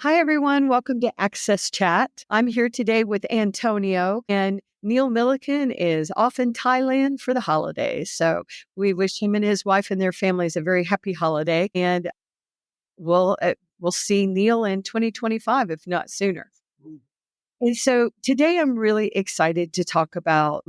Hi, everyone. Welcome to Access Chat. I'm here today with Antonio, and Neil Milliken is off in Thailand for the holidays. So we wish him and his wife and their families a very happy holiday, and we'll see Neil in 2025, if not sooner. And so today I'm really excited to talk about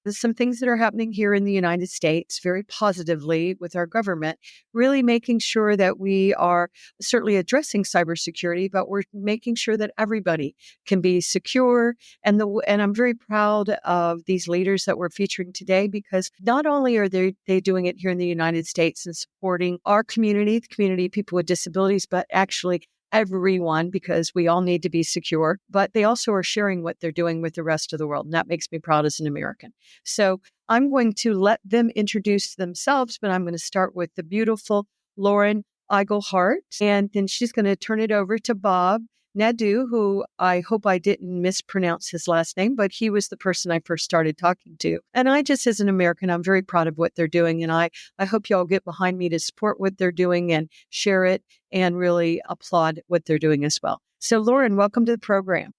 some things that are happening here in the United States very positively with our government, really making sure that we are certainly addressing cybersecurity, but we're making sure that everybody can be secure. And I'm very proud of these leaders that we're featuring today, because not only are they doing it here in the United States and supporting our community, the community of people with disabilities, but actually everyone, because we all need to be secure, but they also are sharing what they're doing with the rest of the world. And that makes me proud as an American. So I'm going to let them introduce themselves, but I'm going to start with the beautiful Lauren Iglehart, and then she's going to turn it over to Bob Nadeau, who I hope I didn't mispronounce his last name, but he was the person I first started talking to. And I just, as an American, I'm very proud of what they're doing. And I hope y'all get behind me to support what they're doing and share it and really applaud what they're doing as well. So Lauren, welcome to the program.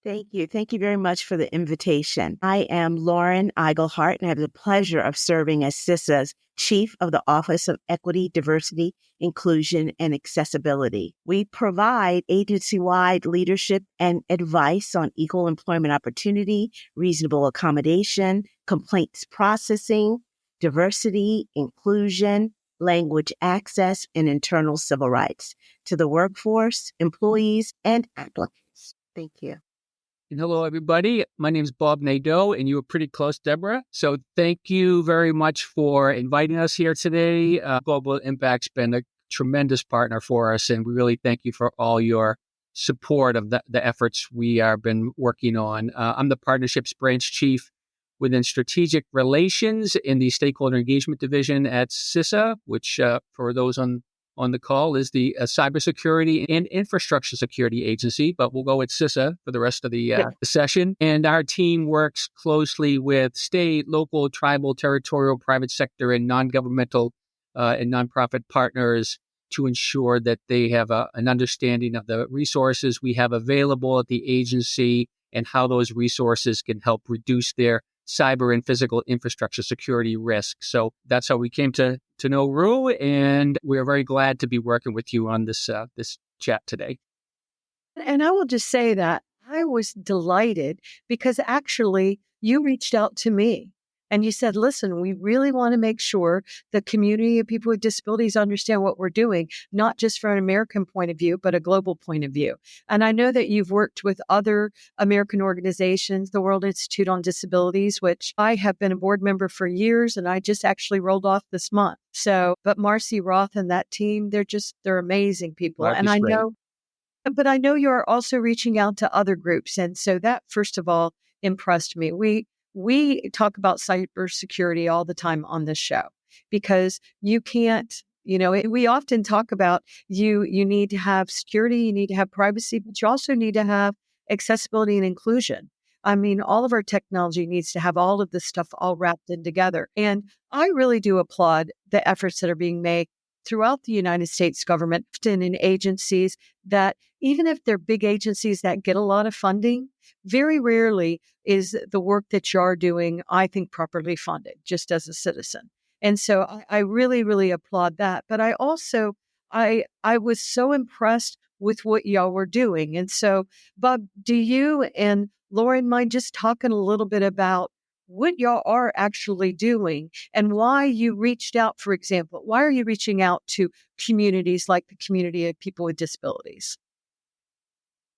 Thank you. Thank you very much for the invitation. I am Lauren Iglehart, and I have the pleasure of serving as CISA's Chief of the Office of Equity, Diversity, Inclusion, and Accessibility. We provide agency-wide leadership and advice on equal employment opportunity, reasonable accommodation, complaints processing, diversity, inclusion, language access, and internal civil rights to the workforce, employees, and applicants. Thank you. And hello, everybody. My name is Bob Nadeau, and you were pretty close, Deborah. So thank you very much for inviting us here today. Global Impact's been a tremendous partner for us, and we really thank you for all your support of the efforts we have been working on. I'm the Partnerships Branch Chief within Strategic Relations in the Stakeholder Engagement Division at CISA, which for those on the call is the Cybersecurity and Infrastructure Security Agency, but we'll go with CISA for the rest of the session. And our team works closely with state, local, tribal, territorial, private sector, and non-governmental and nonprofit partners to ensure that they have an understanding of the resources we have available at the agency and how those resources can help reduce their cyber and physical infrastructure security risk. So that's how we came to know Rue, and we're very glad to be working with you on this chat today. And I will just say that I was delighted because actually you reached out to me and you said, listen, we really want to make sure the community of people with disabilities understand what we're doing, not just from an American point of view, but a global point of view. And I know that you've worked with other American organizations, the World Institute on Disabilities, which I have been a board member for years, and I just actually rolled off this month. So, but Marcy Roth and that team, they're amazing people. Marcy's and I great. know, but I know you're also reaching out to other groups. And so that, first of all, impressed me. We talk about cybersecurity all the time on this show because you can't, we often talk about you need to have security, you need to have privacy, but you also need to have accessibility and inclusion. I mean, all of our technology needs to have all of this stuff all wrapped in together. And I really do applaud the efforts that are being made throughout the United States government and in agencies that, even if they're big agencies that get a lot of funding, very rarely is the work that you're doing, I think, properly funded, just as a citizen. And so I really, really applaud that. But I also, I was so impressed with what y'all were doing. And so, Bob, do you and Lauren mind just talking a little bit about what y'all are actually doing and why you reached out, for example? Why are you reaching out to communities like the community of people with disabilities?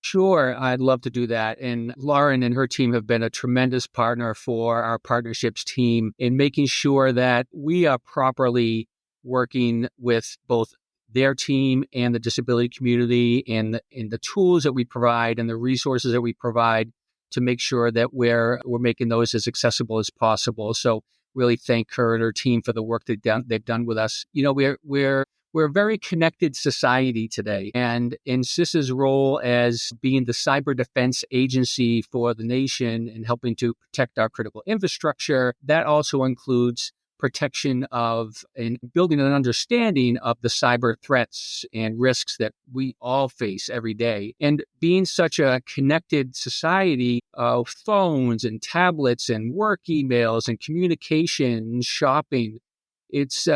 Sure, I'd love to do that. And Lauren and her team have been a tremendous partner for our partnerships team in making sure that we are properly working with both their team and the disability community and the tools that we provide and the resources that we provide to make sure that we're making those as accessible as possible. So really thank her and her team for the work they've done with us. We're a very connected society today, and in CISA's role as being the cyber defense agency for the nation and helping to protect our critical infrastructure, that also includes protection of and building an understanding of the cyber threats and risks that we all face every day. And being such a connected society of phones and tablets and work emails and communication and shopping, it's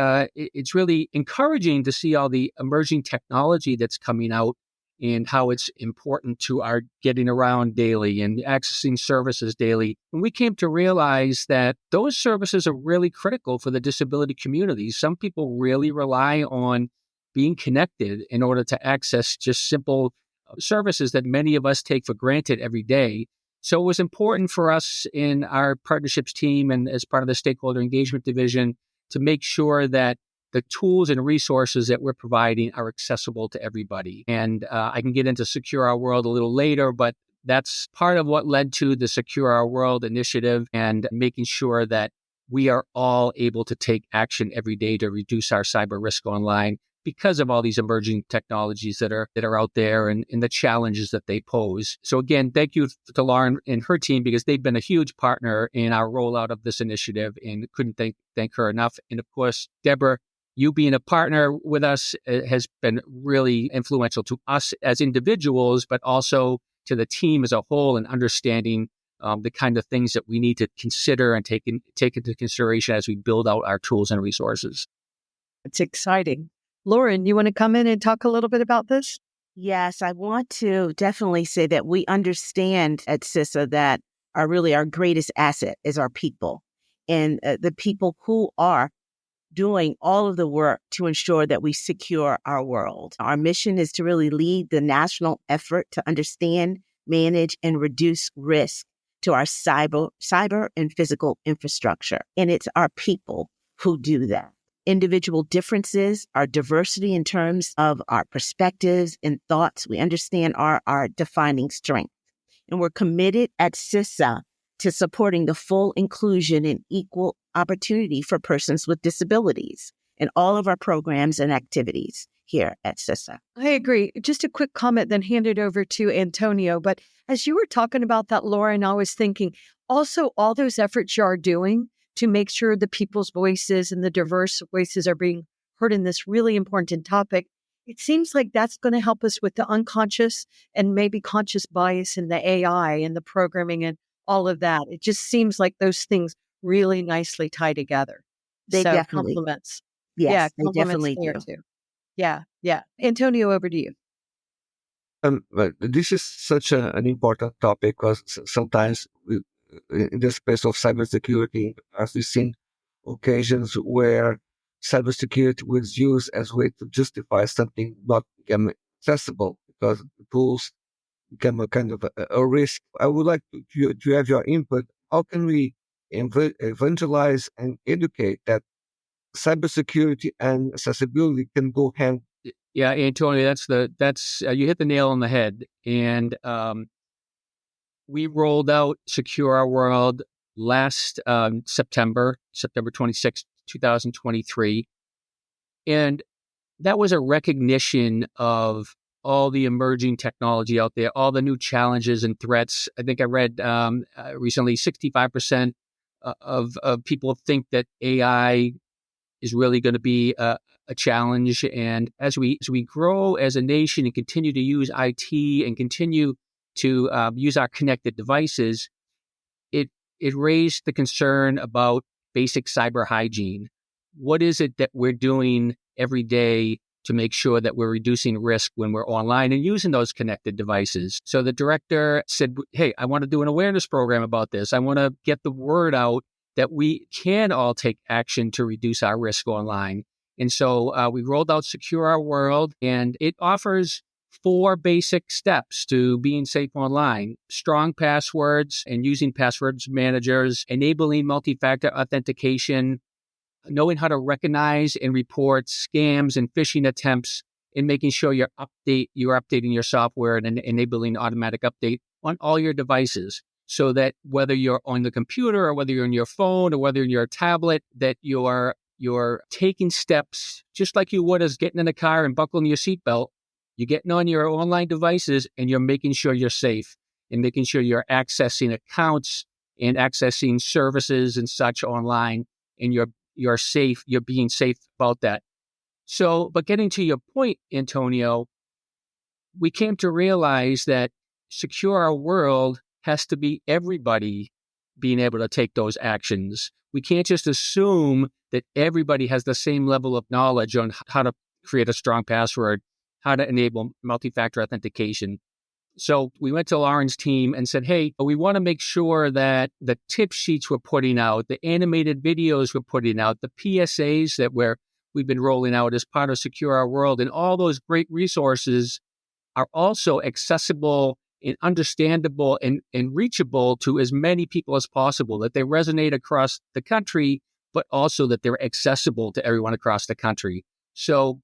really encouraging to see all the emerging technology that's coming out and how it's important to our getting around daily and accessing services daily. And we came to realize that those services are really critical for the disability community. Some people really rely on being connected in order to access just simple services that many of us take for granted every day. So it was important for us in our partnerships team and as part of the stakeholder engagement division to make sure that the tools and resources that we're providing are accessible to everybody. And I can get into Secure Our World a little later, but that's part of what led to the Secure Our World initiative and making sure that we are all able to take action every day to reduce our cyber risk online because of all these emerging technologies that are out there and the challenges that they pose. So again, thank you to Lauren and her team because they've been a huge partner in our rollout of this initiative and couldn't thank her enough. And of course, Deborah, you being a partner with us has been really influential to us as individuals, but also to the team as a whole and understanding the kind of things that we need to consider and take into consideration as we build out our tools and resources. It's exciting. Lauren, you want to come in and talk a little bit about this? Yes, I want to definitely say that we understand at CISA that our greatest asset is our people and the people who are doing all of the work to ensure that we secure our world. Our mission is to really lead the national effort to understand, manage, and reduce risk to our cyber and physical infrastructure. And it's our people who do that. Individual differences, our diversity in terms of our perspectives and thoughts, we understand are our defining strength. And we're committed at CISA to supporting the full inclusion and equal opportunity for persons with disabilities in all of our programs and activities here at CISA. I agree. Just a quick comment, then hand it over to Antonio. But as you were talking about that, Lauren, I was thinking also all those efforts you are doing to make sure the people's voices and the diverse voices are being heard in this really important topic. It seems like that's going to help us with the unconscious and maybe conscious bias in the AI and the programming and all of that. It just seems like those things really nicely tie together. They So definitely, compliments. yes, they Compliments definitely there do. too. Yeah. Antonio, over to you. But this is such an important topic because sometimes in the space of cybersecurity, as we've seen occasions where cybersecurity was used as a way to justify something not become accessible because the tools become a kind of a risk. I would like to have your input. How can we evangelize and educate that cybersecurity and accessibility can go hand? Yeah, Antonio, that's you hit the nail on the head. And we rolled out Secure Our World last September 26th, 2023. And that was a recognition of all the emerging technology out there, all the new challenges and threats. I think I read recently 65% of people think that AI is really going to be a challenge. And as we grow as a nation and continue to use IT and continue to use our connected devices, it raised the concern about basic cyber hygiene. What is it that we're doing every day to make sure that we're reducing risk when we're online and using those connected devices? So the director said, hey, I want to do an awareness program about this. I want to get the word out that we can all take action to reduce our risk online. And so we rolled out Secure Our World, and it offers 4 basic steps to being safe online: strong passwords and using passwords managers, enabling multi-factor authentication, knowing how to recognize and report scams and phishing attempts, and making sure you're updating your software and enabling automatic update on all your devices, so that whether you're on the computer or whether you're on your phone or whether you're on your tablet, that you're taking steps just like you would as getting in a car and buckling your seatbelt. You're getting on your online devices and you're making sure you're safe and making sure you're accessing accounts and accessing services and such online, and you're you're safe, you're being safe about that. So, but getting to your point, Antonio, we came to realize that secure our world has to be everybody being able to take those actions. We can't just assume that everybody has the same level of knowledge on how to create a strong password, how to enable multi-factor authentication. So we went to Lauren's team and said, hey, we want to make sure that the tip sheets we're putting out, the animated videos we're putting out, the PSAs that we've been rolling out as part of Secure Our World, and all those great resources are also accessible and understandable and reachable to as many people as possible, that they resonate across the country, but also that they're accessible to everyone across the country. So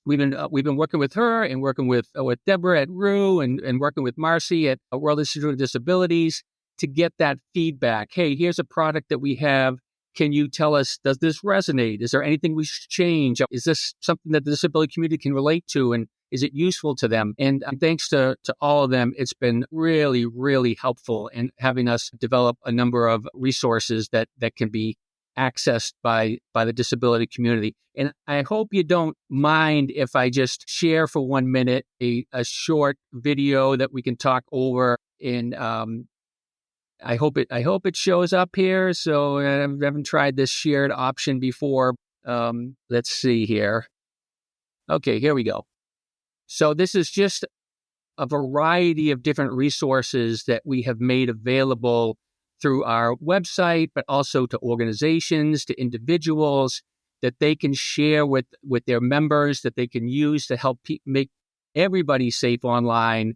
we've been working with her and working with Deborah at RU and working with Marcy at World Institute of Disabilities to get that feedback. Hey, here's a product that we have. Can you tell us, does this resonate? Is there anything we should change? Is this something that the disability community can relate to? And is it useful to them? And thanks to all of them, it's been really, really helpful in having us develop a number of resources that can be accessed by the disability community. And I hope you don't mind if I just share for 1 minute a short video that we can talk over in I hope it shows up here. So I haven't tried this shared option before. Let's see here. Okay, here we go. So this is just a variety of different resources that we have made available through our website, but also to organizations, to individuals, that they can share with their members, that they can use to help make everybody safe online,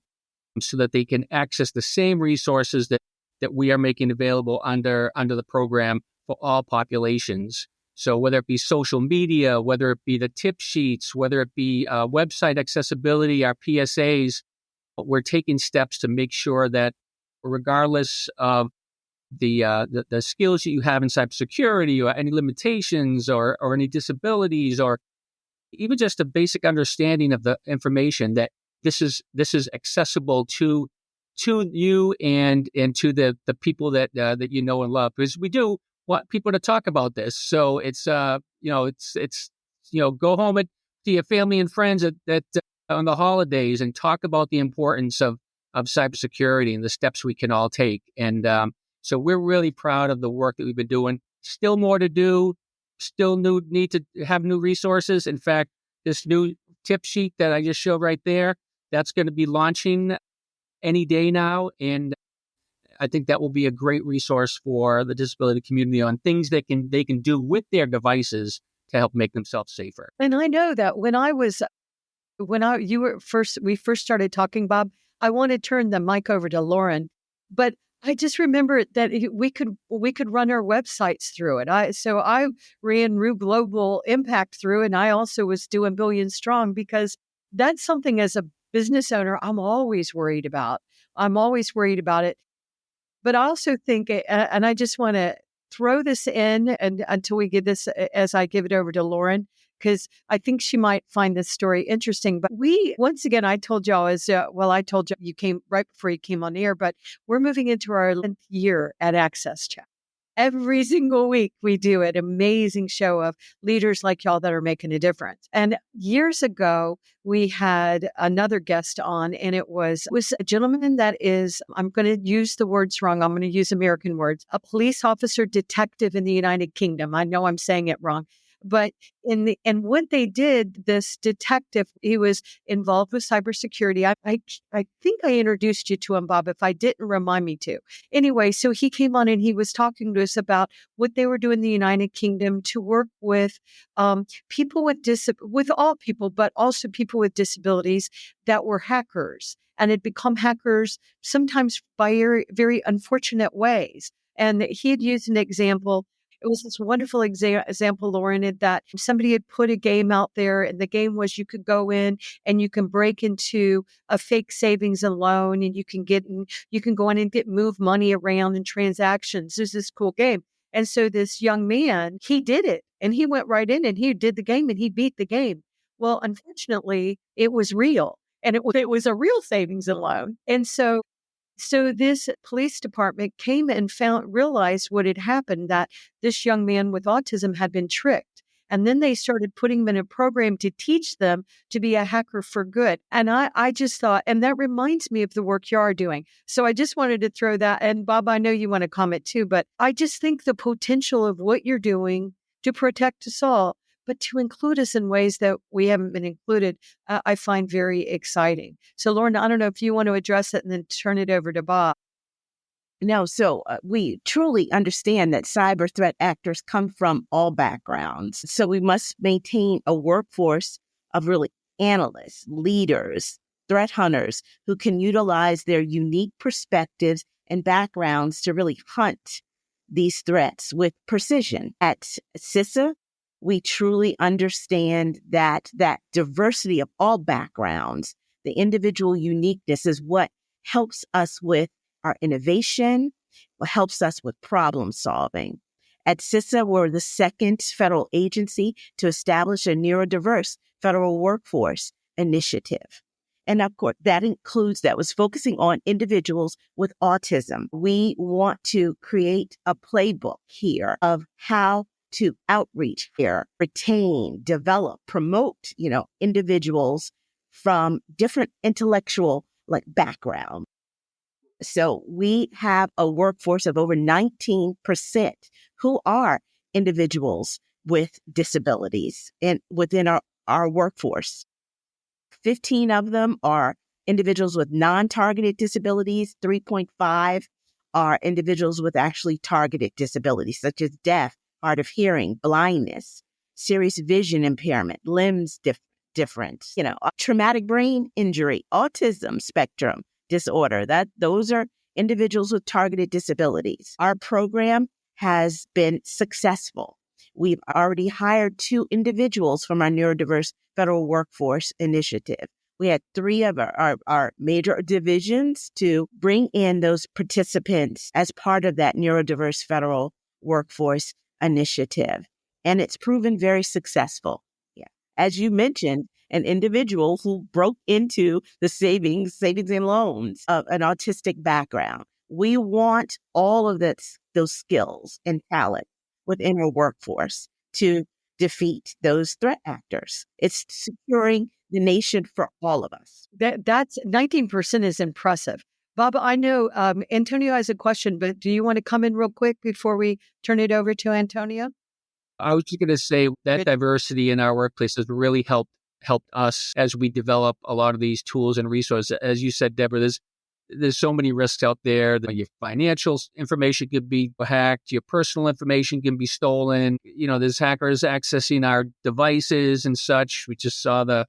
so that they can access the same resources that we are making available under the program for all populations. So whether it be social media, whether it be the tip sheets, whether it be website accessibility, our PSAs, we're taking steps to make sure that regardless of the skills that you have in cybersecurity, or any limitations, or any disabilities, or even just a basic understanding of the information, that this is accessible to you and to the people that you know and love, because we do want people to talk about this. So it's go home to your family and friends that on the holidays and talk about the importance of cybersecurity and the steps we can all take. And so we're really proud of the work that we've been doing. Still more to do. Still need to have new resources. In fact, this new tip sheet that I just showed right there, that's going to be launching any day now. And I think that will be a great resource for the disability community on things they can do with their devices to help make themselves safer. And I know that we first started talking, Bob, I want to turn the mic over to Lauren, but I just remember that we could run our websites through it. I ran RU Global Impact through, and I also was doing Billion Strong, because that's something as a business owner I'm always worried about. I'm always worried about it. But I also think, and I just want to throw this in and until we get this, as I give it over to Lauren, because I think she might find this story interesting. But once again, I told y'all I told you came right before you came on air, but we're moving into our 11th year at Access Chat. Every single week we do an amazing show of leaders like y'all that are making a difference. And years ago, we had another guest on, and it was a gentleman that is, I'm going to use the words wrong. I'm going to use American words, a police officer detective in the United Kingdom. I know I'm saying it wrong. But and what they did, this detective, he was involved with cybersecurity. I think I introduced you to him, Bob. If I didn't, remind me to. Anyway, so he came on and he was talking to us about what they were doing in the United Kingdom to work with people with all people, but also people with disabilities that were hackers and had become hackers sometimes by very, very unfortunate ways. And he had used an example. It was this wonderful example, Lauren, that somebody had put a game out there, and the game was you could go in and you can break into a fake savings and loan, and you can go in and move money around in transactions. There's this cool game. And so this young man, he did it, and he went right in and he did the game and he beat the game. Well, unfortunately, it was real, and it was a real savings and loan. And so So this police department came and realized what had happened, that this young man with autism had been tricked. And then they started putting him in a program to teach them to be a hacker for good. And I just thought, and that reminds me of the work you are doing. So I just wanted to throw that. And Bob, I know you want to comment too, but I just think the potential of what you're doing to protect us all, but to include us in ways that we haven't been included, I find very exciting. So Lauren, I don't know if you want to address it and then turn it over to Bob. No, so we truly understand that cyber threat actors come from all backgrounds. So we must maintain a workforce of really analysts, leaders, threat hunters who can utilize their unique perspectives and backgrounds to really hunt these threats with precision. At CISA, we truly understand that diversity of all backgrounds, the individual uniqueness is what helps us with our innovation, what helps us with problem solving. At CISA, we're the second federal agency to establish a neurodiverse federal workforce initiative. And of course, that was focusing on individuals with autism. We want to create a playbook here of how to outreach here, retain, develop, promote, individuals from different intellectual backgrounds. So we have a workforce of over 19% who are individuals with disabilities within our workforce. 15 of them are individuals with non-targeted disabilities. 3.5 are individuals with actually targeted disabilities, such as deaf, hard of hearing, blindness, serious vision impairment, limbs different, traumatic brain injury, autism spectrum disorder. Those are individuals with targeted disabilities. Our program has been successful. We've already hired 2 individuals from our Neurodiverse Federal Workforce Initiative. We had 3 of our major divisions to bring in those participants as part of that Neurodiverse Federal Workforce Initiative. And it's proven very successful. Yeah. As you mentioned, an individual who broke into the savings and loans of an autistic background. We want all of those skills and talent within our workforce to defeat those threat actors. It's securing the nation for all of us. That's 19% is impressive. Bob, I know Antonio has a question, but do you want to come in real quick before we turn it over to Antonio? I was just going to say that diversity in our workplace has really helped us as we develop a lot of these tools and resources. As you said, Deborah, there's so many risks out there. Your financial information could be hacked. Your personal information can be stolen. There's hackers accessing our devices and such. We just saw the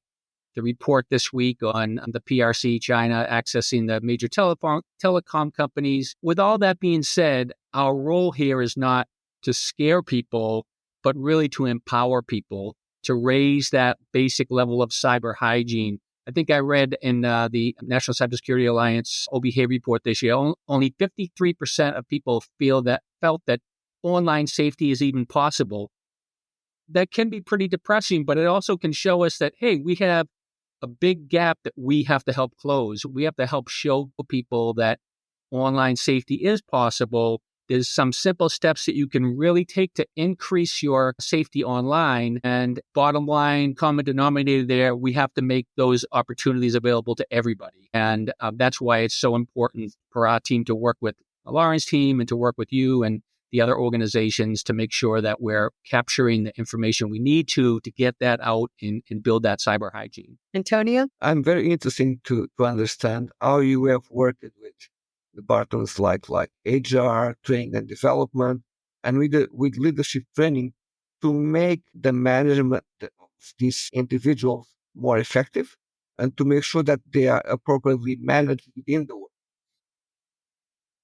report this week on the PRC China accessing the major telecom companies. With all that being said, our role here is not to scare people, but really to empower people to raise that basic level of cyber hygiene. I think I read in the National Cybersecurity Alliance OBHA report this year, only 53% of people felt that online safety is even possible. That can be pretty depressing, but it also can show us that, hey, we have a big gap that we have to help close. We have to help show people that online safety is possible. There's some simple steps that you can really take to increase your safety online. And bottom line, common denominator there, we have to make those opportunities available to everybody. And that's why it's so important for our team to work with Lauren's team and to work with you and the other organizations to make sure that we're capturing the information we need to get that out and build that cyber hygiene. Antonio? I'm very interested to understand how you have worked with departments like HR, training and development, and with leadership training to make the management of these individuals more effective and to make sure that they are appropriately managed within the work.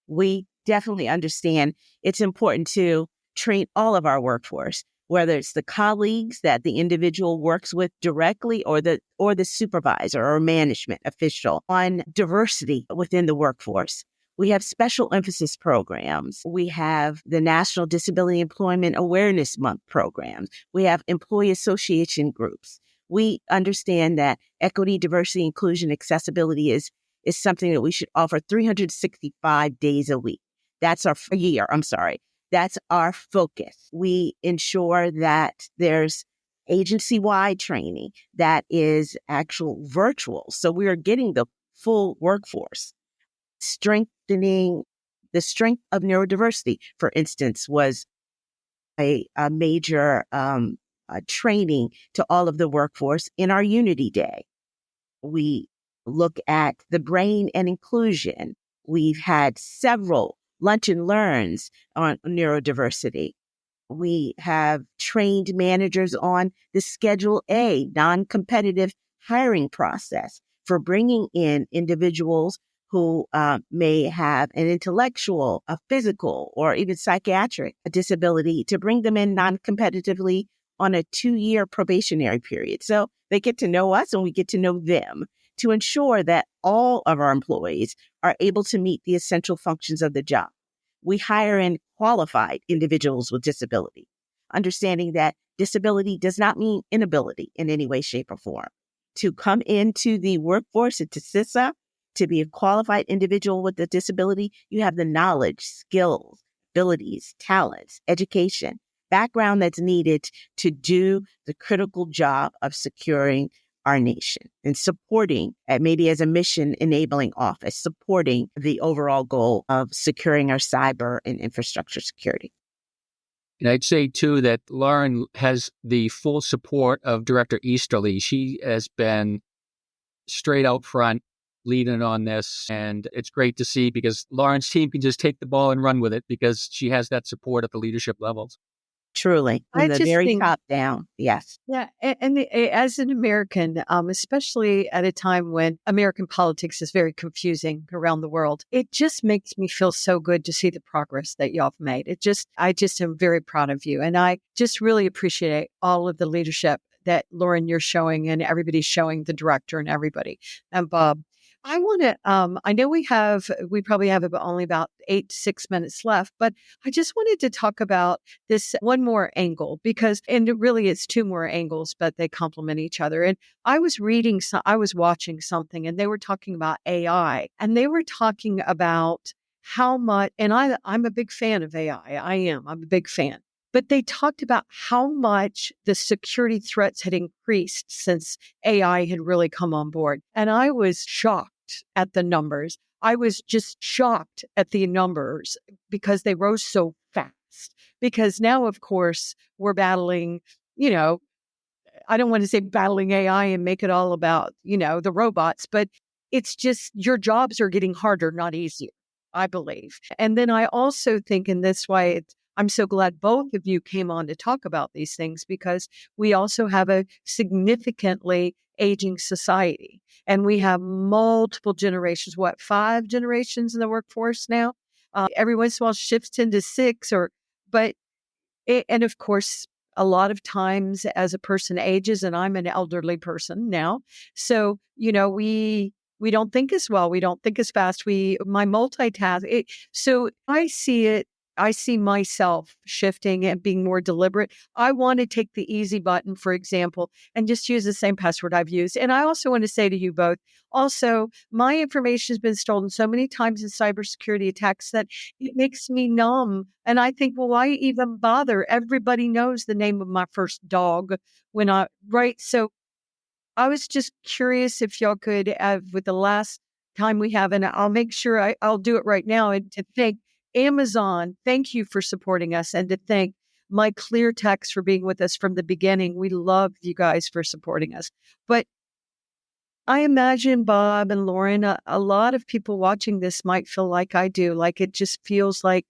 We definitely understand it's important to train all of our workforce, whether it's the colleagues that the individual works with directly or the supervisor or management official, on diversity within the workforce. We have special emphasis programs. We have the National Disability Employment Awareness Month programs. We have employee association groups. We understand that equity, diversity, inclusion, accessibility is is something that we should offer 365 days a week. That's our year. I'm sorry. That's our focus. We ensure that there's agency-wide training that is actual virtual. So we are getting the full workforce. Strengthening the strength of neurodiversity, for instance, was a major training to all of the workforce in our Unity Day. We look at the brain and inclusion. We've had several lunch and learns on neurodiversity. We have trained managers on the Schedule A non-competitive hiring process for bringing in individuals who may have an intellectual, a physical, or even psychiatric disability, to bring them in non-competitively on a 2-year probationary period. So they get to know us and we get to know them, to ensure that all of our employees are able to meet the essential functions of the job. We hire in qualified individuals with disability, understanding that disability does not mean inability in any way, shape, or form. To come into the workforce and to CISA, to be a qualified individual with a disability, you have the knowledge, skills, abilities, talents, education, background that's needed to do the critical job of securing our nation and supporting, maybe as a mission enabling office, supporting the overall goal of securing our cyber and infrastructure security. And I'd say, too, that Lauren has the full support of Director Easterly. She has been straight out front leading on this. And it's great to see, because Lauren's team can just take the ball and run with it because she has that support at the leadership levels. Truly, from I the just very think, top down. Yes. yeah, as an American, especially at a time when American politics is very confusing around the world, it just makes me feel so good to see the progress that y'all have made. I just am very proud of you. And I just really appreciate all of the leadership that, Lauren, you're showing, and everybody's showing, the director and everybody. And Bob, I want to, I know we probably have only about 8 to 6 minutes left, but I just wanted to talk about this one more angle, because, and really it's 2 more angles, but they complement each other. And I was watching something, and they were talking about AI, and they were talking about how much, and I'm a big fan of AI. I'm a big fan. But they talked about how much the security threats had increased since AI had really come on board. And I was shocked at the numbers. I was just shocked at the numbers because they rose so fast. Because now, of course, we're battling, I don't want to say battling AI and make it all about, the robots, but it's just your jobs are getting harder, not easier, I believe. And then I also think, and that's why I'm so glad both of you came on to talk about these things, because we also have a significantly aging society, and we have multiple generations, 5 generations in the workforce now? Every once in a while shifts into 6, but and of course, a lot of times as a person ages, and I'm an elderly person now, so, we don't think as well. We don't think as fast. My multitask. So I see it. I see myself shifting and being more deliberate. I want to take the easy button, for example, and just use the same password I've used. And I also want to say to you both, also, my information has been stolen so many times in cybersecurity attacks that it makes me numb. And I think, well, why even bother? Everybody knows the name of my first dog right? So I was just curious if y'all could, with the last time we have, and I'll make sure I'll do it right now, and to thank Amazon, thank you for supporting us, and to thank my Clear Text for being with us from the beginning. We love you guys for supporting us. But I imagine Bob and Lauren, a lot of people watching this might feel like I do, like it just feels like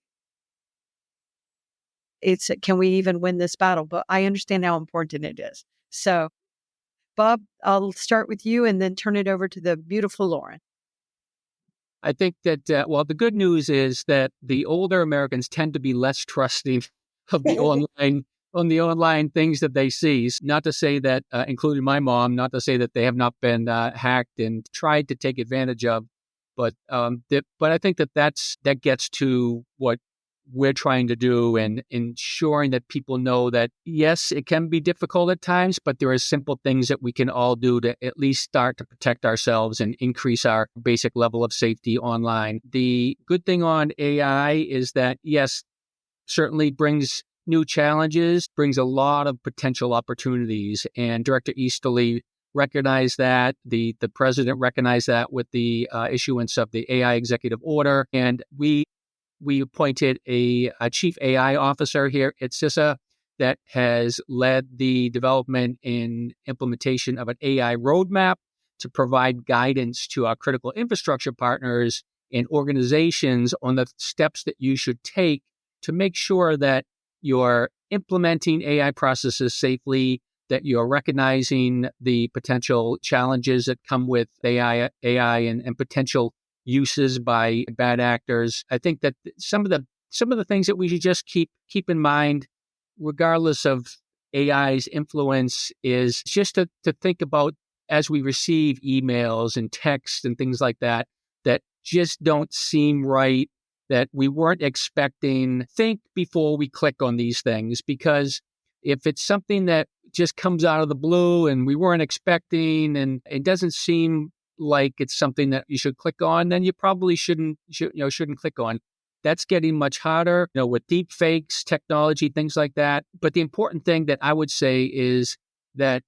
can we even win this battle? But I understand how important it is. So, Bob, I'll start with you and then turn it over to the beautiful Lauren. I think that, the good news is that the older Americans tend to be less trusting of the online things that they see. Not to say that, including my mom, not to say that they have not been hacked and tried to take advantage of, but I think that gets to what we're trying to do and ensuring that people know that, yes, it can be difficult at times, but there are simple things that we can all do to at least start to protect ourselves and increase our basic level of safety online. The good thing on AI is that, yes, certainly brings new challenges, brings a lot of potential opportunities. And Director Easterly recognized that. The president recognized that with the issuance of the AI executive order. And we appointed a chief AI officer here at CISA that has led the development and implementation of an AI roadmap to provide guidance to our critical infrastructure partners and organizations on the steps that you should take to make sure that you're implementing AI processes safely, that you're recognizing the potential challenges that come with AI and potential uses by bad actors. I think that some of the things that we should just keep in mind, regardless of AI's influence, is just to think about as we receive emails and texts and things like that just don't seem right, that we weren't expecting. Think before we click on these things, because if it's something that just comes out of the blue and we weren't expecting and it doesn't seem like it's something that you should click on, then you probably shouldn't click on. That's getting much harder, with deep fakes, technology, things like that. But the important thing that I would say is that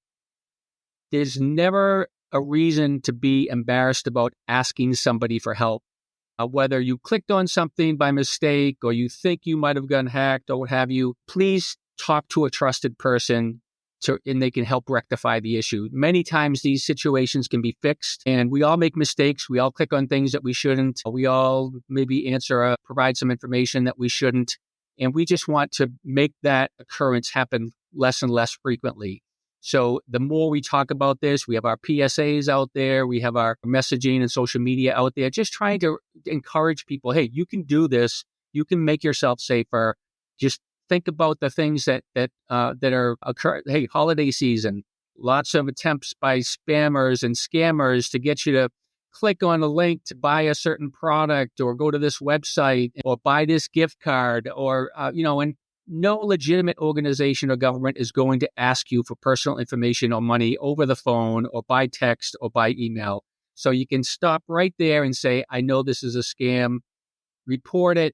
there's never a reason to be embarrassed about asking somebody for help. Whether you clicked on something by mistake or you think you might have gotten hacked or what have you, please talk to a trusted person and they can help rectify the issue. Many times these situations can be fixed, and we all make mistakes. We all click on things that we shouldn't. We all maybe provide some information that we shouldn't. And we just want to make that occurrence happen less and less frequently. So the more we talk about this, we have our PSAs out there, we have our messaging and social media out there, just trying to encourage people, hey, you can do this. You can make yourself safer. Just think about the things that are occurring. Hey, holiday season, lots of attempts by spammers and scammers to get you to click on a link to buy a certain product or go to this website or buy this gift card or, and no legitimate organization or government is going to ask you for personal information or money over the phone or by text or by email. So you can stop right there and say, I know this is a scam, report it,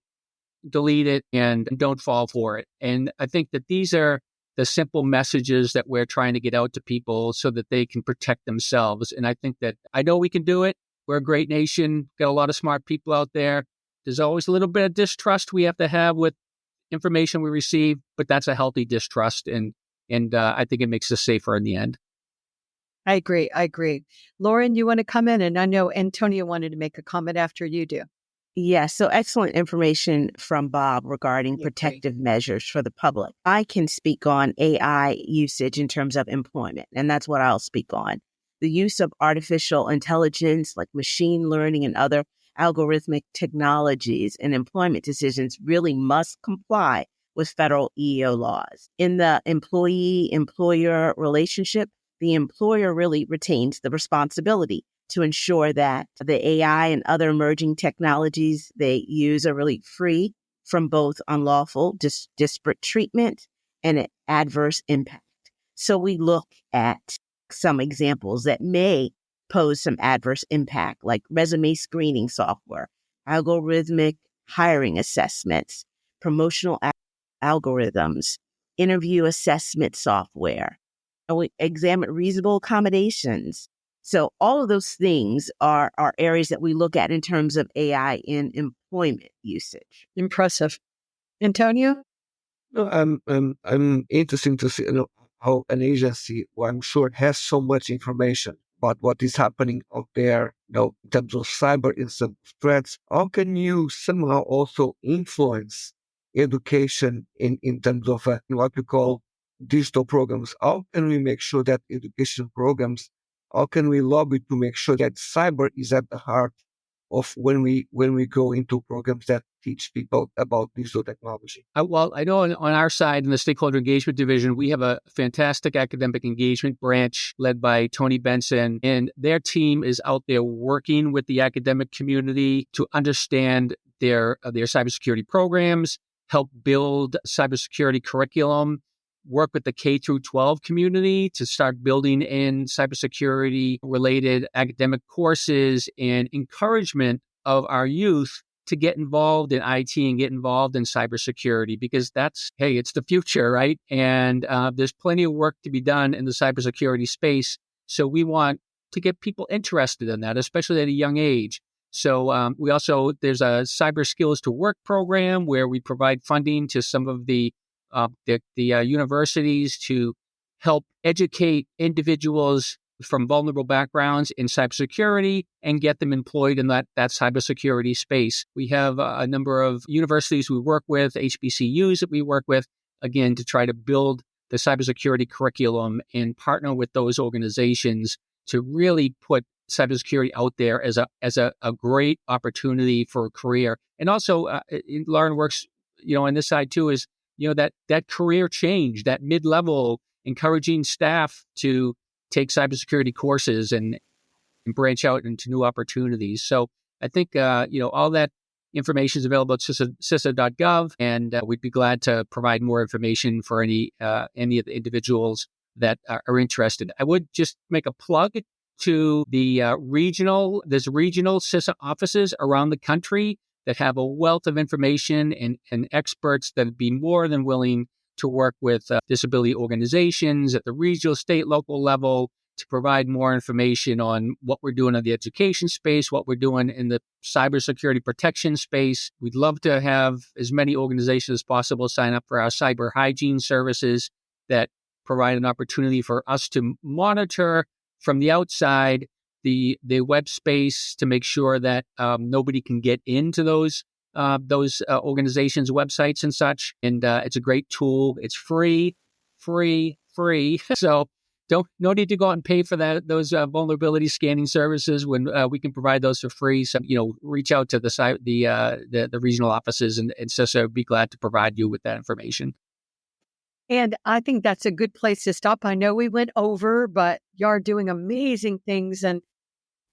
delete it, and don't fall for it. And I think that these are the simple messages that we're trying to get out to people so that they can protect themselves. And I think that I know we can do it. We're a great nation, got a lot of smart people out there. There's always a little bit of distrust we have to have with information we receive, but that's a healthy distrust. And I think it makes us safer in the end. I agree. Lauren, you want to come in? And I know Antonio wanted to make a comment after you do. Yes, so excellent information from Bob regarding protective measures for the public. I can speak on AI usage in terms of employment, and that's what I'll speak on. The use of artificial intelligence like machine learning and other algorithmic technologies in employment decisions really must comply with federal EEO laws. In the employee-employer relationship, the employer really retains the responsibility to ensure that the AI and other emerging technologies they use are really free from both unlawful, disparate treatment and adverse impact. So we look at some examples that may pose some adverse impact, like resume screening software, algorithmic hiring assessments, promotional algorithms, interview assessment software, and we examine reasonable accommodations. So all of those things are areas that we look at in terms of AI in employment usage. Impressive. Antonio? No, I'm interested to see how an agency, well, I'm sure, has so much information about what is happening out there, in terms of cyber incident threats. How can you somehow also influence education in terms of what we call digital programs? How can we make sure that education programs, how can we lobby to make sure that cyber is at the heart of when we go into programs that teach people about digital technology? Well, I know on our side, in the Stakeholder Engagement Division, we have a fantastic academic engagement branch led by Tony Benson, and their team is out there working with the academic community to understand their cybersecurity programs, help build cybersecurity curriculum, work with the K through 12 community to start building in cybersecurity related academic courses and encouragement of our youth to get involved in IT and get involved in cybersecurity, because it's the future, right? And there's plenty of work to be done in the cybersecurity space. So we want to get people interested in that, especially at a young age. So there's a Cyber Skills to Work program where we provide funding to some of the universities to help educate individuals from vulnerable backgrounds in cybersecurity and get them employed in that cybersecurity space. We have a number of universities we work with, HBCUs that we work with, again, to try to build the cybersecurity curriculum and partner with those organizations to really put cybersecurity out there as a great opportunity for a career. And also, Lauren works, on this side too, is, that career change, that mid-level, encouraging staff to take cybersecurity courses and branch out into new opportunities. So I think, all that information is available at CISA.gov, and we'd be glad to provide more information for any of the individuals that are interested. I would just make a plug to there's regional CISA offices around the country that have a wealth of information and experts that would be more than willing to work with disability organizations at the regional, state, local level to provide more information on what we're doing in the education space, what we're doing in the cybersecurity protection space. We'd love to have as many organizations as possible sign up for our cyber hygiene services that provide an opportunity for us to monitor from the outside the web space to make sure that nobody can get into those organizations' websites and such. And it's a great tool. It's free. So no need to go out and pay for those vulnerability scanning services when we can provide those for free. So reach out to the regional offices, and CISA would be glad to provide you with that information. And I think that's a good place to stop. I know we went over, but you are doing amazing things, and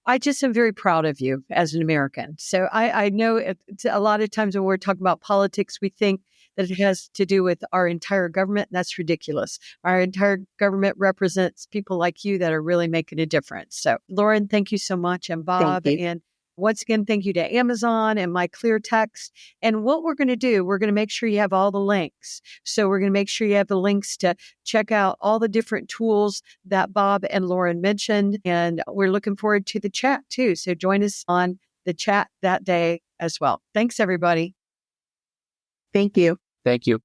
I just am very proud of you as an American. So I know it's a lot of times when we're talking about politics, we think that it has to do with our entire government. And that's ridiculous. Our entire government represents people like you that are really making a difference. So Lauren, thank you so much. And Bob, and once again, thank you to Amazon and My Clear Text. And what we're going to do, we're going to make sure you have all the links. So we're going to make sure you have the links to check out all the different tools that Bob and Lauren mentioned. And we're looking forward to the chat too. So join us on the chat that day as well. Thanks, everybody. Thank you. Thank you.